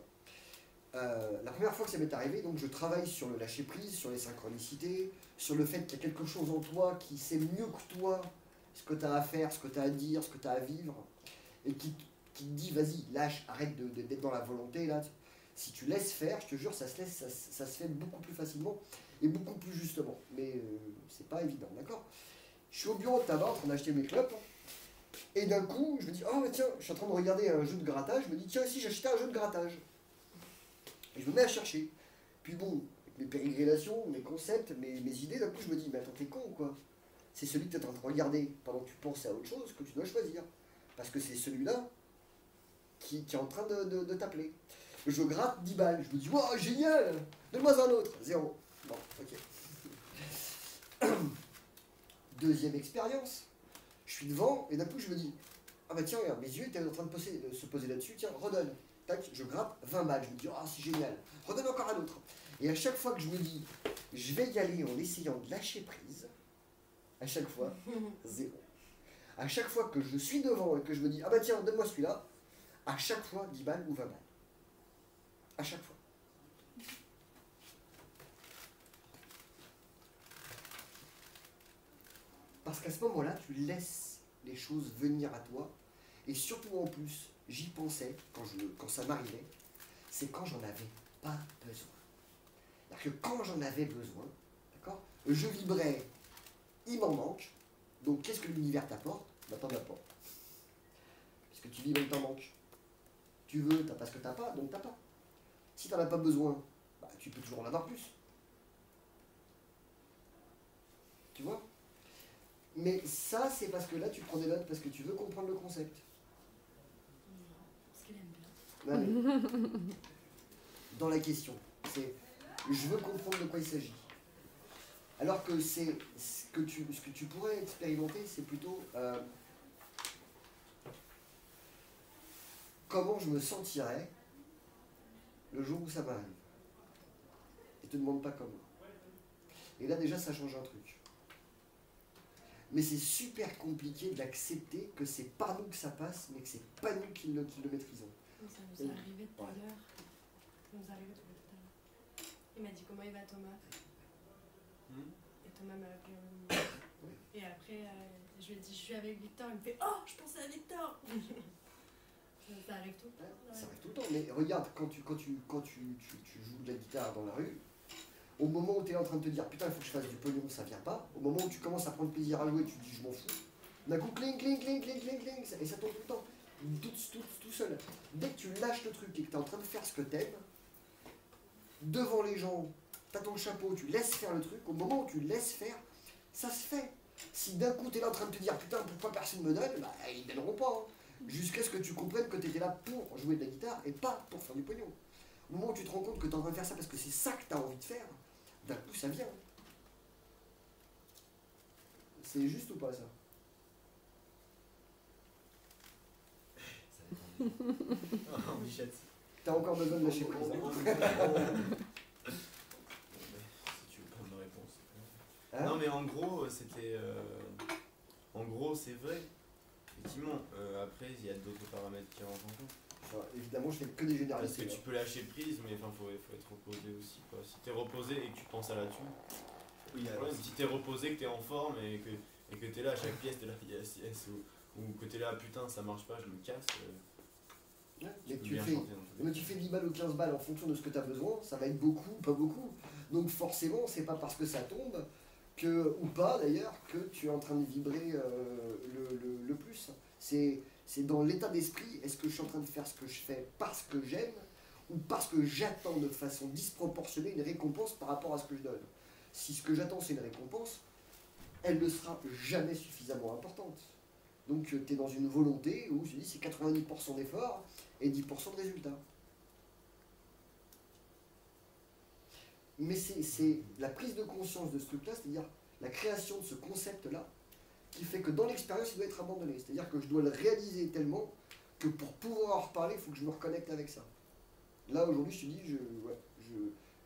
[SPEAKER 1] La première fois que ça m'est arrivé, donc je travaille sur le lâcher prise, sur les synchronicités, sur le fait qu'il y a quelque chose en toi qui sait mieux que toi ce que tu as à faire, ce que tu as à dire, ce que tu as à vivre, et qui te dit vas-y, lâche, arrête d'être dans la volonté là. Si tu laisses faire, je te jure, ça se fait beaucoup plus facilement et beaucoup plus justement. Mais c'est pas évident, d'accord? Je suis au bureau de tabac en train d'acheter mes clopes, et d'un coup, je me dis, oh mais tiens, je suis en train de regarder un jeu de grattage, je me dis, tiens, si j'achetais un jeu de grattage. Et je me mets à chercher. Puis bon, avec mes pérégrillations, mes concepts, mes idées, d'un coup je me dis, mais attends, t'es con ou quoi? C'est celui que tu es en train de regarder pendant que tu penses à autre chose que tu dois choisir. Parce que c'est celui-là qui est en train de t'appeler. Je gratte 10 balles, je me dis, wow, génial, donne-moi un autre. 0. Bon, ok. Deuxième expérience, je suis devant et d'un coup je me dis, ah bah tiens, regarde, mes yeux étaient en train de se poser là-dessus, tiens, redonne. Tac, je gratte 20 balles, je me dis, ah c'est génial, redonne encore un autre. Et à chaque fois que je me dis, je vais y aller en essayant de lâcher prise, à chaque fois, 0. À chaque fois que je suis devant et que je me dis, ah bah tiens, donne-moi celui-là, à chaque fois 10 balles ou 20 balles. À chaque fois. Parce qu'à ce moment-là, tu laisses les choses venir à toi, et surtout en plus, j'y pensais quand ça m'arrivait, c'est quand j'en avais pas besoin. C'est-à-dire que quand j'en avais besoin, d'accord, je vibrais, il m'en manque, donc qu'est-ce que l'univers t'apporte? Bah t'en as pas. Puisque tu vibres, il t'en manque. Tu veux, t'as pas ce que t'as pas, donc t'as pas. Si t'en as pas besoin, bah tu peux toujours en avoir plus. Tu vois? Mais ça, c'est parce que là, tu prends des notes parce que tu veux comprendre le concept.
[SPEAKER 2] Parce qu'elle aime bien.
[SPEAKER 1] Non, mais dans la question, c'est je veux comprendre de quoi il s'agit. Alors que c'est ce que tu pourrais expérimenter, c'est plutôt comment je me sentirais le jour où ça m'arrive. Et te demande pas comment. Et là déjà ça change un truc. Mais c'est super compliqué d'accepter que c'est par nous que ça passe, mais que c'est pas nous qui le maîtrisons.
[SPEAKER 2] Ça nous est arrivé tout à l'heure. Ça nous est arrivé tout à l'heure. Il m'a dit comment il va Thomas. Et Thomas m'a appelé au moment. Et après, je lui ai dit je suis avec Victor. Il me fait oh, je pensais à Victor. Ça arrive tout le temps.
[SPEAKER 1] Ouais, ça arrive tout le temps. Mais regarde, quand tu joues de la guitare dans la rue, au moment où tu es en train de te dire putain, il faut que je fasse du pognon, ça vient pas. Au moment où tu commences à prendre plaisir à jouer, tu te dis je m'en fous. D'un coup, cling, cling, cling, cling, cling, cling, et ça tombe tout le temps. Tout seul. Dès que tu lâches le truc et que tu es en train de faire ce que t'aimes, devant les gens, tu as ton chapeau, tu laisses faire le truc, au moment où tu laisses faire, ça se fait. Si d'un coup tu es là en train de te dire putain, pourquoi personne me donne, bah ils ne donneront pas. Hein. Jusqu'à ce que tu comprennes que tu étais là pour jouer de la guitare et pas pour faire du pognon. Au moment où tu te rends compte que tu es en train de faire ça parce que c'est ça que tu as envie de faire, d'un coup ça vient. C'est juste ou pas ça?
[SPEAKER 5] Oh, Bichette.
[SPEAKER 1] T'as encore besoin de lâcher prise. Hein.
[SPEAKER 5] Si tu veux pas ma réponse.
[SPEAKER 1] Hein?
[SPEAKER 5] Non mais en gros, c'était... En gros, c'est vrai. Effectivement, après, il y a d'autres paramètres qui rentrent en compte.
[SPEAKER 1] Enfin, évidemment, je fais que des
[SPEAKER 5] Parce
[SPEAKER 1] généralités.
[SPEAKER 5] que tu peux lâcher prise, mais enfin, faut être reposé aussi, quoi. Si t'es reposé et que tu penses à la thune,
[SPEAKER 4] Oui, alors,
[SPEAKER 5] si t'es reposé, que t'es en forme et que t'es là à chaque pièce, t'es là, yes, yes, ou que t'es là, putain, ça marche pas, je me casse.
[SPEAKER 1] Ouais,
[SPEAKER 5] Tu
[SPEAKER 1] mais
[SPEAKER 5] peux
[SPEAKER 1] tu
[SPEAKER 5] bien
[SPEAKER 1] fais,
[SPEAKER 5] chanter dans tous les
[SPEAKER 1] mais
[SPEAKER 5] cas.
[SPEAKER 1] tu fais 10 balles ou 15 balles en fonction de ce que tu as besoin, ça va être beaucoup, pas beaucoup. Donc forcément, c'est pas parce que ça tombe, que, ou pas d'ailleurs, que tu es en train de vibrer le plus. C'est dans l'état d'esprit, est-ce que je suis en train de faire ce que je fais parce que j'aime, ou parce que j'attends de façon disproportionnée une récompense par rapport à ce que je donne. Si ce que j'attends c'est une récompense, elle ne sera jamais suffisamment importante. Donc tu es dans une volonté où je dis c'est 90% d'effort et 10% de résultat. Mais c'est la prise de conscience de ce truc-là, c'est-à-dire la création de ce concept-là, qui fait que dans l'expérience, il doit être abandonné. C'est-à-dire que je dois le réaliser tellement que pour pouvoir en reparler, il faut que je me reconnecte avec ça. Là, aujourd'hui, je te dis,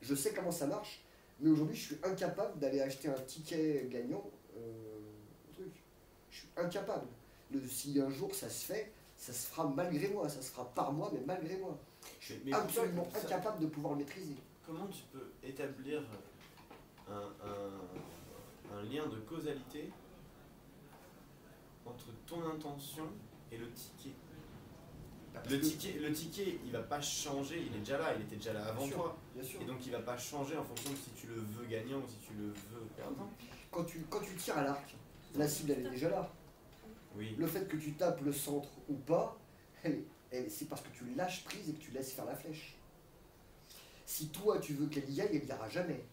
[SPEAKER 1] je sais comment ça marche, mais aujourd'hui, je suis incapable d'aller acheter un ticket gagnant au truc. Je suis incapable. Si un jour ça se fait, ça se fera malgré moi, ça se fera par moi, mais malgré moi. Je suis
[SPEAKER 5] Mais
[SPEAKER 1] absolument
[SPEAKER 5] pourquoi ça-
[SPEAKER 1] incapable de pouvoir le maîtriser.
[SPEAKER 5] Comment tu peux établir un lien de causalité entre ton intention et le ticket? Le ticket, il va pas changer, il est déjà là, il était déjà là avant
[SPEAKER 1] Bien sûr,
[SPEAKER 5] toi.
[SPEAKER 1] bien sûr.
[SPEAKER 5] Et donc il va pas changer en fonction de si tu le veux gagnant ou si tu le veux perdant.
[SPEAKER 1] Quand tu tires à l'arc, la cible elle est déjà là.
[SPEAKER 5] Oui.
[SPEAKER 1] Le fait que tu tapes le centre ou pas, c'est parce que tu lâches prise et que tu laisses faire la flèche. Si toi tu veux qu'elle y aille, elle n'y ira jamais.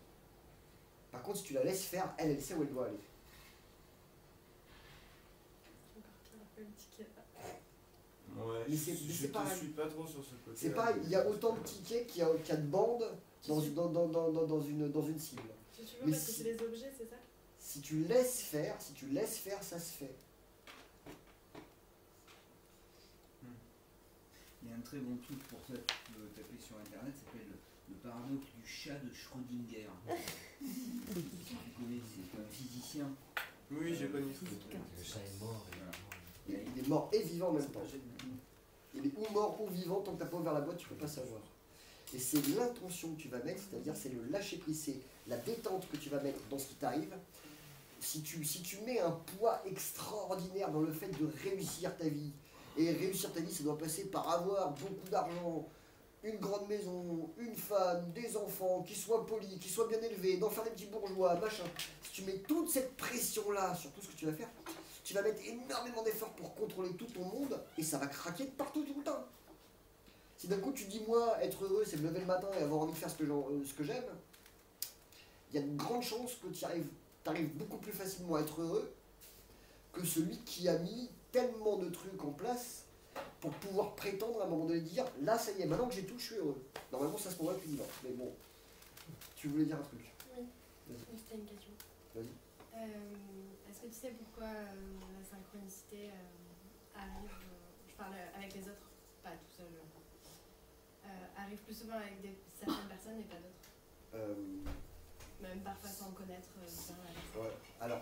[SPEAKER 1] Par contre, si tu la laisses faire, elle sait où elle doit aller.
[SPEAKER 2] Encore pire, un peu le ticket.
[SPEAKER 5] Ouais,
[SPEAKER 1] Mais
[SPEAKER 5] je
[SPEAKER 1] c'est
[SPEAKER 5] te
[SPEAKER 1] pareil.
[SPEAKER 5] suis pas trop sur ce côté.
[SPEAKER 1] C'est pareil, il y a autant de tickets qu'il y a de bandes dans une cible.
[SPEAKER 2] Si tu veux,
[SPEAKER 1] Mais
[SPEAKER 2] parce que
[SPEAKER 1] si-
[SPEAKER 2] c'est des objets, c'est ça?
[SPEAKER 1] Si tu laisses faire, ça se fait.
[SPEAKER 3] Il y a un très bon truc pour ça, tu peux taper sur internet, ça s'appelle le paradoxe du chat de Schrödinger. Si tu connais, c'est un physicien.
[SPEAKER 5] Oui, j'ai connu ça.
[SPEAKER 4] le chat est mort.
[SPEAKER 1] Il est mort et vivant en même temps. Il est ou mort ou vivant, tant que tu n'as pas ouvert la boîte, tu ne peux pas savoir. Et c'est l'intention que tu vas mettre, c'est-à-dire c'est le lâcher prise, c'est la détente que tu vas mettre dans ce qui t'arrive. Si tu mets un poids extraordinaire dans le fait de réussir ta vie Et réussir ta vie, ça doit passer par avoir beaucoup d'argent, une grande maison, une femme, des enfants, qui soient polis, qui soient bien élevés, d'en faire des petits bourgeois, machin. Si tu mets toute cette pression-là sur tout ce que tu vas faire, tu vas mettre énormément d'efforts pour contrôler tout ton monde et ça va craquer de partout tout le temps. Si d'un coup tu dis moi, être heureux, c'est me lever le matin et avoir envie de faire ce que j'aime, il y a de grandes chances que tu arrives beaucoup plus facilement à être heureux que celui qui a mis tellement de trucs en place pour pouvoir prétendre à un moment donné dire là ça y est, maintenant que j'ai tout, je suis heureux. Normalement c'est à ce moment-là que tu dis non. Mais bon, tu voulais dire un truc.
[SPEAKER 2] Oui,
[SPEAKER 1] Vas-y.
[SPEAKER 2] c'était une question.
[SPEAKER 1] Vas-y.
[SPEAKER 2] Est-ce que tu sais pourquoi la synchronicité arrive, je parle avec les autres, pas tout seul, arrive plus souvent avec certaines personnes et pas d'autres, même parfois sans connaître bien la personne.
[SPEAKER 1] Ouais. Alors,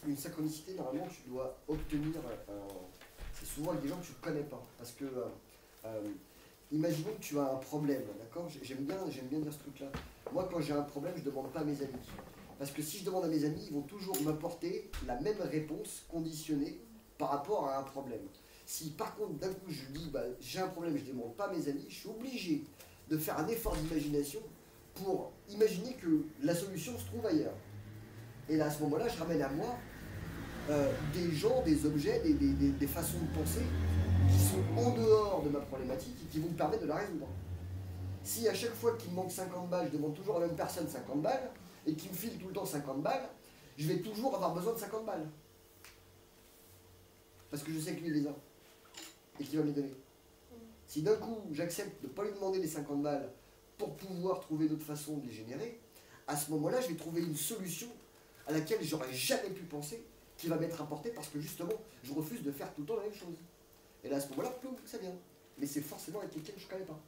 [SPEAKER 1] une synchronicité, normalement, tu dois obtenir. C'est souvent avec des gens que tu ne connais pas. Parce que, imaginons que tu as un problème, d'accord? J'aime bien dire ce truc-là. Moi, quand j'ai un problème, je ne demande pas à mes amis. Parce que si je demande à mes amis, ils vont toujours m'apporter la même réponse conditionnée par rapport à un problème. Si par contre, d'un coup, je dis bah, j'ai un problème, je ne demande pas à mes amis, je suis obligé de faire un effort d'imagination pour imaginer que la solution se trouve ailleurs. Et là, à ce moment-là, je ramène à moi des gens, des objets, des façons de penser qui sont en dehors de ma problématique et qui vont me permettre de la résoudre. Si à chaque fois qu'il me manque 50 balles, je demande toujours à la même personne 50 balles, et qu'il me file tout le temps 50 balles, je vais toujours avoir besoin de 50 balles. Parce que je sais que lui, il les a. Et qu'il va me les donner. Si d'un coup, j'accepte de ne pas lui demander les 50 balles pour pouvoir trouver d'autres façons de les générer, à ce moment-là, je vais trouver une solution à laquelle j'aurais jamais pu penser, qui va m'être apportée parce que justement, je refuse de faire tout le temps la même chose. Et là, à ce moment-là, ploum, ça vient. Mais c'est forcément avec quelqu'un que je ne connais pas.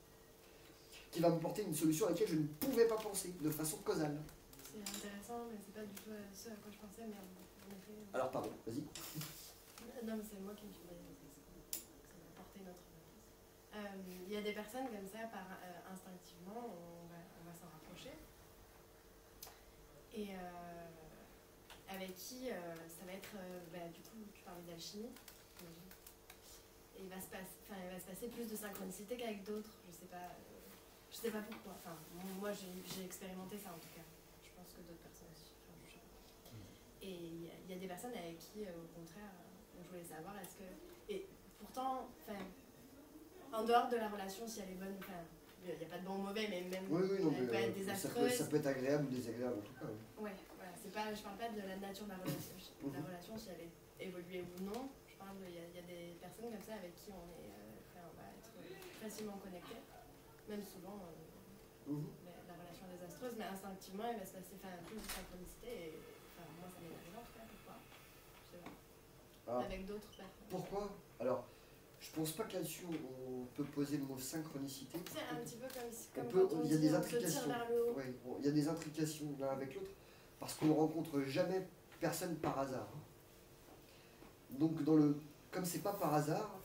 [SPEAKER 1] Qui va me porter une solution à laquelle je ne pouvais pas penser, de façon causale.
[SPEAKER 2] C'est intéressant, mais c'est pas du tout ce à quoi je pensais, mais en effet.
[SPEAKER 1] Alors, pardon, vas-y.
[SPEAKER 2] Non, mais c'est moi qui me suis dit, ça m'a apporté une autre réponse. Il y a des personnes comme ça, instinctivement, on va s'en rapprocher. Et avec qui ça va être, du coup, tu parlais d'alchimie. Et il va se passer plus de synchronicité qu'avec d'autres. Je sais pas pourquoi. Enfin, moi, j'ai expérimenté ça en tout cas. Je pense que d'autres personnes aussi. Enfin, je sais pas. Et il y a des personnes avec qui, au contraire, je voulais savoir est-ce que. Et pourtant, en dehors de la relation, si elle est bonne, il n'y a pas de bon ou mauvais, mais même
[SPEAKER 1] Oui, non,
[SPEAKER 2] elle peut être désastreuse.
[SPEAKER 1] ça peut être agréable ou désagréable en tout cas.
[SPEAKER 2] Ouais, voilà. Je parle pas de la nature de la relation, si elle est évoluée ou non. Je parle il y a des personnes comme ça avec qui on va être facilement connecté, même souvent la relation est désastreuse, mais instinctivement il va se passer plus de synchronicité et moi ça m'est arrivé en tout cas. Pourquoi je sais pas. Avec d'autres personnes.
[SPEAKER 1] Pourquoi? Alors, je pense pas que là-dessus on peut poser le mot synchronicité.
[SPEAKER 2] C'est un petit peu comme
[SPEAKER 1] quand il y a des intrications.
[SPEAKER 2] Se tire vers le haut.
[SPEAKER 1] Oui, il y a des intrications l'un avec l'autre parce qu'on ne rencontre jamais personne par hasard. Donc comme c'est pas par hasard,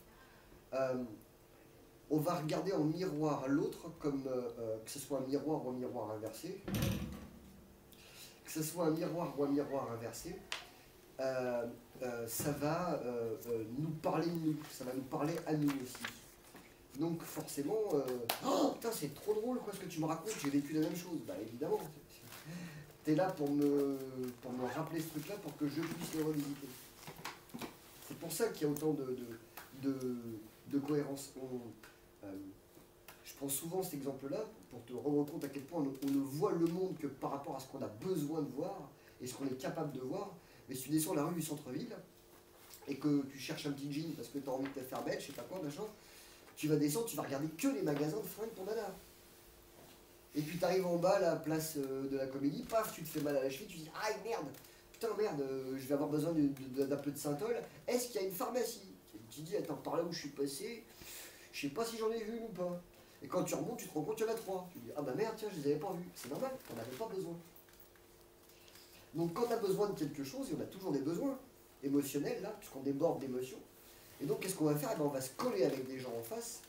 [SPEAKER 1] on va regarder en miroir l'autre comme que ce soit un miroir ou un miroir inversé. Que ce soit un miroir ou un miroir inversé, ça va nous parler de nous, ça va nous parler à nous aussi. Donc forcément, oh putain c'est trop drôle quoi ce que tu me racontes, j'ai vécu la même chose. Bah évidemment, t'es là pour me rappeler ce truc là pour que je puisse le revisiter. C'est pour ça qu'il y a autant de cohérence. Je prends souvent cet exemple-là pour te rendre compte à quel point on ne voit le monde que par rapport à ce qu'on a besoin de voir et ce qu'on est capable de voir. Mais si tu descends la rue du centre-ville et que tu cherches un petit jean parce que tu as envie de te faire belle, je sais pas quoi, machin, tu vas descendre, tu vas regarder que les magasins de fringues pour nana. Et puis tu arrives en bas à la place de la Comédie, paf, tu te fais mal à la cheville, tu dis ah merde, putain merde, je vais avoir besoin d'un peu de Saint-Ol, est-ce qu'il y a une pharmacie? Tu dis attends, par là où je suis passé, je sais pas si j'en ai vu une ou pas. Et quand tu remontes, tu te rends compte qu'il y en a 3. Tu dis ah bah merde, tiens, je les avais pas vus. C'est normal, on n'avait pas besoin. Donc quand on a besoin de quelque chose, et on a toujours des besoins émotionnels là, puisqu'on déborde d'émotions, et donc qu'est-ce qu'on va faire? Eh ben, on va se coller avec des gens en face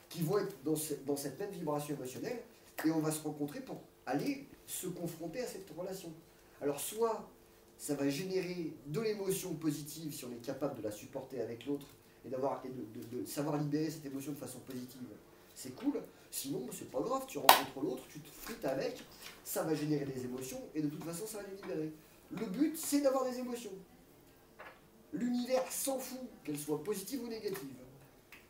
[SPEAKER 1] qui vont être dans cette même vibration émotionnelle, et on va se rencontrer pour aller se confronter à cette relation. Alors soit ça va générer de l'émotion positive si on est capable de la supporter avec l'autre et de savoir libérer cette émotion de façon positive, c'est cool. Sinon, c'est pas grave, tu rencontres l'autre, tu te frites avec, ça va générer des émotions, et de toute façon, ça va les libérer. Le but, c'est d'avoir des émotions. L'univers s'en fout, qu'elles soient positives ou négatives.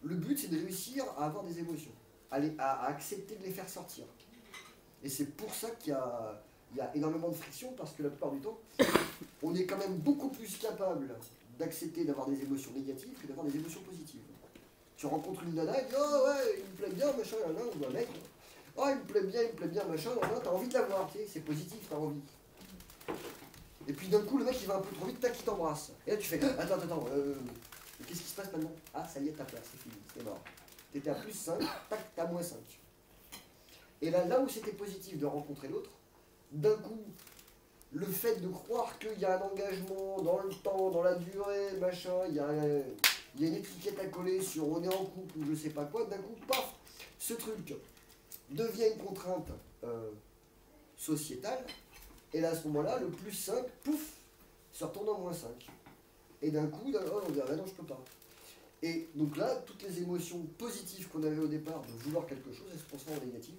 [SPEAKER 1] Le but, c'est de réussir à avoir des émotions, à accepter de les faire sortir. Et c'est pour ça qu'il y a énormément de friction, parce que la plupart du temps, on est quand même beaucoup plus capable d'accepter d'avoir des émotions négatives que d'avoir des émotions positives. Tu rencontres une nana, elle dit « Oh ouais, il me plaît bien, machin, là, ou un mec. Oh, il me plaît bien, machin, là, t'as envie de la voir, tu sais, c'est positif, t'as envie. » Et puis d'un coup, le mec, il va un peu trop vite, tac, il t'embrasse. Et là, tu fais « Attends, qu'est-ce qui se passe maintenant? Ah, ça y est, t'as peur, c'est fini, c'est mort. T'étais à plus 5, tac, t'es à moins 5. » Et là où c'était positif de rencontrer l'autre, d'un coup, le fait de croire qu'il y a un engagement dans le temps, dans la durée, machin, il y a une étiquette à coller sur on est en couple ou je sais pas quoi, d'un coup, paf, ce truc devient une contrainte sociétale, et là à ce moment-là, le plus 5, pouf, se retourne en moins 5. Et d'un coup, oh, on dit ah non, je peux pas. Et donc là, toutes les émotions positives qu'on avait au départ de vouloir quelque chose, elles se transforment en négatives.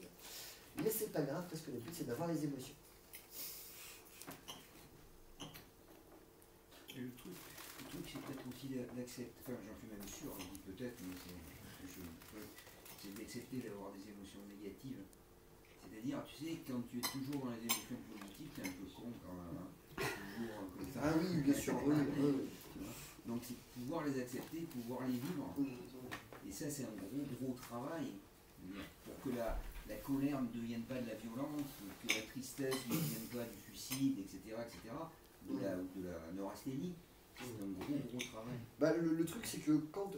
[SPEAKER 1] Mais c'est pas grave, parce que le but c'est d'avoir les émotions.
[SPEAKER 3] Et le truc c'est peut-être aussi d'accepter, enfin j'en suis même sûr, je dis peut-être, mais c'est d'accepter d'avoir des émotions négatives. C'est-à-dire, tu sais, quand tu es toujours dans les émotions positives, tu es un peu con quand même. Hein. Toujours comme ça.
[SPEAKER 1] Ah oui, bien sûr, oui.
[SPEAKER 3] Donc c'est pouvoir les accepter, pouvoir les vivre. Et ça c'est un gros travail. Pour que la colère ne devienne pas de la violence, que la tristesse ne devienne pas du suicide, etc. ou de la neurasthénie. C'est un gros travail.
[SPEAKER 1] Bah, le truc, c'est que quand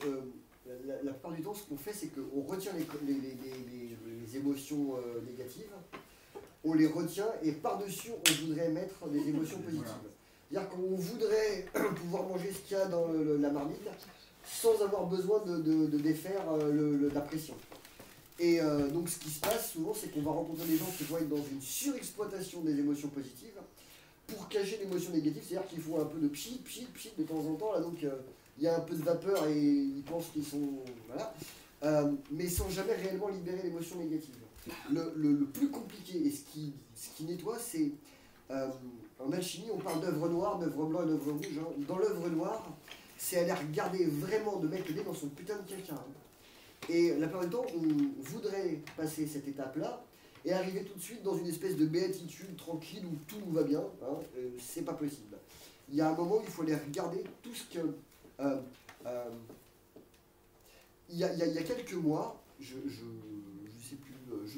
[SPEAKER 1] la plupart du temps, ce qu'on fait, c'est qu'on retient les émotions négatives, on les retient et par-dessus, on voudrait mettre des émotions positives. C'est-à-dire qu'on voudrait pouvoir manger ce qu'il y a dans la marmite sans avoir besoin de défaire la pression. Et donc ce qui se passe souvent, c'est qu'on va rencontrer des gens qui vont être dans une surexploitation des émotions positives pour cacher l'émotion négative, c'est-à-dire qu'il faut un peu de pchit de temps en temps, là, donc il y a un peu de vapeur et ils pensent qu'ils sont... Voilà. Mais sans jamais réellement libérer l'émotion négative. Le plus compliqué et ce qui nettoie, c'est... en alchimie, on parle d'œuvre noire, d'œuvre blanc et d'œuvre rouge. Hein. Dans l'œuvre noire, c'est aller regarder vraiment, de mettre le nez dans son putain de caca. Hein. Et la plupart du temps, on voudrait passer cette étape-là et arriver tout de suite dans une espèce de béatitude tranquille où tout va bien. Hein. C'est pas possible. Il y a un moment où il faut aller regarder tout ce que... il y a quelques mois, je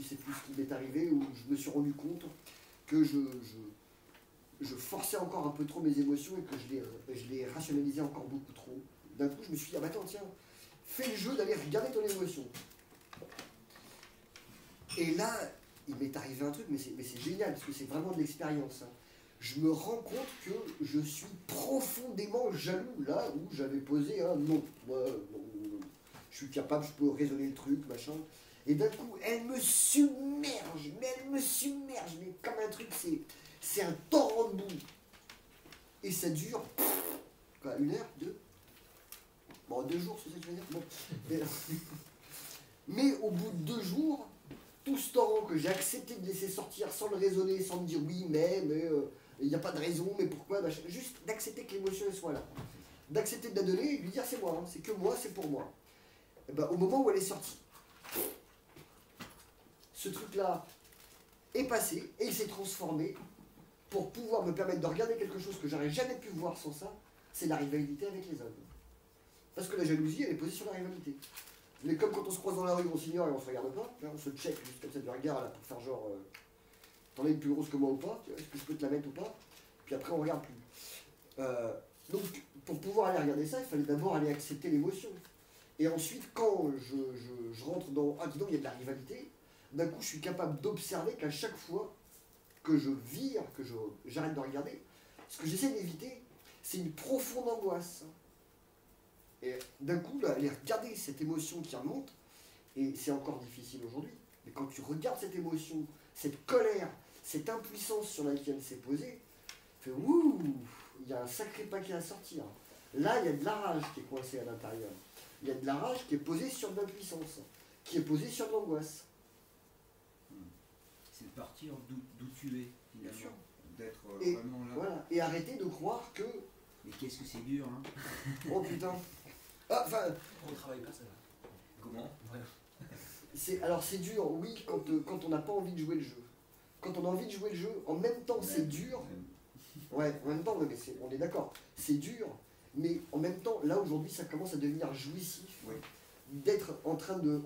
[SPEAKER 1] sais plus ce qui m'est arrivé, où je me suis rendu compte que je forçais encore un peu trop mes émotions et que je les rationalisais encore beaucoup trop. D'un coup, je me suis dit, ah bah attends, tiens, fais le jeu d'aller regarder ton émotion. Et là, il m'est arrivé un truc, mais c'est génial, parce que c'est vraiment de l'expérience. Hein. Je me rends compte que je suis profondément jaloux, là où j'avais posé un non. Moi, je suis capable, je peux raisonner le truc, machin. Et d'un coup, elle me submerge, mais comme un truc, c'est un torrent de boue. Et ça dure, quoi, 1 heure, 2 Bon, 2 jours, c'est ça que je veux dire. Bon. Mais au bout de 2 jours, tout ce torrent que j'ai accepté de laisser sortir sans le raisonner, sans me dire oui, mais il n'y a pas de raison, mais pourquoi, machin, juste d'accepter que l'émotion elle soit là. D'accepter de la donner et de lui dire c'est moi, hein, c'est que moi, c'est pour moi. Et ben, au moment où elle est sortie, ce truc-là est passé et il s'est transformé pour pouvoir me permettre de regarder quelque chose que j'aurais jamais pu voir sans ça, c'est la rivalité avec les hommes. Parce que la jalousie, elle est posée sur la rivalité. Mais comme quand on se croise dans la rue, on s'ignore et on se regarde pas, on se check juste comme ça du regard là, pour faire genre t'en as une plus grosse que moi ou pas, est-ce que je peux te la mettre ou pas, puis après on regarde plus. Donc pour pouvoir aller regarder ça, il fallait d'abord aller accepter l'émotion. Et ensuite, quand je rentre dans ah dis donc il y a de la rivalité, d'un coup je suis capable d'observer qu'à chaque fois que je vire, que j'arrête de regarder, ce que j'essaie d'éviter, c'est une profonde angoisse. Et d'un coup, là, aller regarder cette émotion qui remonte, et c'est encore difficile aujourd'hui, mais quand tu regardes cette émotion, cette colère, cette impuissance sur laquelle elle s'est posée, tu fais ouh, il y a un sacré paquet à sortir. Là, il y a de la rage qui est coincée à l'intérieur. Il y a de la rage qui est posée sur de l'impuissance, qui est posée sur de l'angoisse.
[SPEAKER 3] C'est de partir d'où tu es,
[SPEAKER 1] Bien sûr.
[SPEAKER 3] finalement. D'être
[SPEAKER 1] Et
[SPEAKER 3] vraiment là.
[SPEAKER 1] voilà. Et arrêter de croire que...
[SPEAKER 3] Mais qu'est-ce que c'est dur, hein?
[SPEAKER 1] Oh putain. Ah, enfin,
[SPEAKER 4] On ne travaille pas ça.
[SPEAKER 3] Comment?
[SPEAKER 1] alors c'est dur, oui, quand on n'a pas envie de jouer le jeu. Quand on a envie de jouer le jeu, en même temps c'est dur. Ouais, en même temps, mais on est d'accord, c'est dur, mais en même temps, là aujourd'hui, ça commence à devenir jouissif
[SPEAKER 3] Oui.
[SPEAKER 1] d'être en train de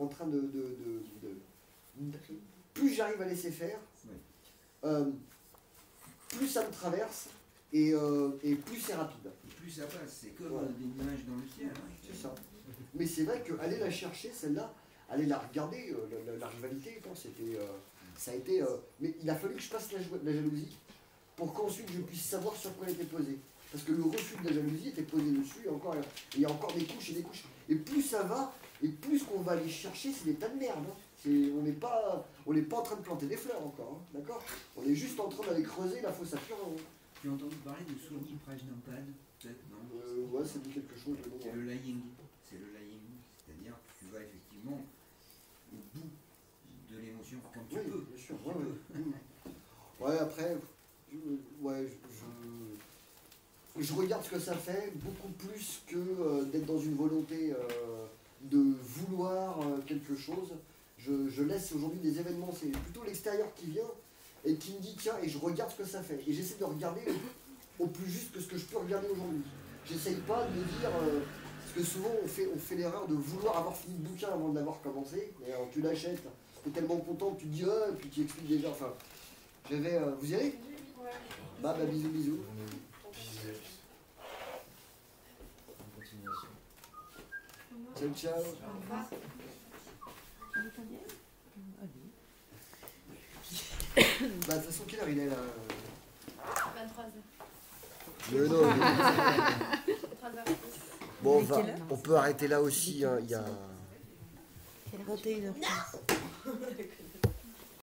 [SPEAKER 1] plus j'arrive à laisser faire,
[SPEAKER 3] Oui.
[SPEAKER 1] plus ça me traverse et plus c'est rapide.
[SPEAKER 3] Et plus ça passe, c'est comme
[SPEAKER 1] Ouais.
[SPEAKER 3] des nuages dans le ciel. Hein.
[SPEAKER 1] C'est ça. Mais c'est vrai qu'aller la chercher, celle-là, aller la regarder, la rivalité, quoi, c'était, ça a été. Mais il a fallu que je passe la jalousie pour qu'ensuite je puisse savoir sur quoi elle était posée. Parce que le refus de la jalousie était posé dessus, et encore, il y a encore des couches et des couches. Et plus ça va, et plus qu'on va aller chercher, c'est des tas de merde. Hein. On n'est pas en train de planter des fleurs encore, hein, d'accord? On est juste en train d'aller creuser la fosse à fleurs. Hein.
[SPEAKER 3] Tu as entendu parler de Swami Prajnampad? Peut-être, non?
[SPEAKER 1] Ouais, ça dit quelque chose. Mais
[SPEAKER 3] C'est
[SPEAKER 1] bon,
[SPEAKER 3] le lying. C'est le lying. C'est-à-dire que tu vas effectivement au bout de l'émotion quand tu
[SPEAKER 1] oui,
[SPEAKER 3] peux.
[SPEAKER 1] bien sûr.
[SPEAKER 3] Quand
[SPEAKER 1] Ouais,
[SPEAKER 3] tu peux.
[SPEAKER 1] ouais, après, je regarde ce que ça fait, beaucoup plus que d'être dans une volonté de vouloir quelque chose. Je laisse aujourd'hui des événements, c'est plutôt l'extérieur qui vient et qui me dit tiens, et je regarde ce que ça fait. Et j'essaie de regarder au plus juste que ce que je peux regarder aujourd'hui. J'essaye pas de me dire, parce que souvent on fait l'erreur de vouloir avoir fini le bouquin avant de l'avoir commencé, et alors tu l'achètes, tu es tellement content que tu te dis ah, et puis tu expliques déjà, enfin, j'avais, vous y allez?
[SPEAKER 2] Ouais.
[SPEAKER 1] Bah bisous bisous.
[SPEAKER 4] En continuation.
[SPEAKER 1] Ciao ciao.
[SPEAKER 2] Au revoir.
[SPEAKER 1] Bah de toute façon quelle heure il est là?
[SPEAKER 2] 23h.
[SPEAKER 1] Mais non,
[SPEAKER 2] 3h.
[SPEAKER 1] bon on peut arrêter là aussi, hein, il y a...
[SPEAKER 6] 21h.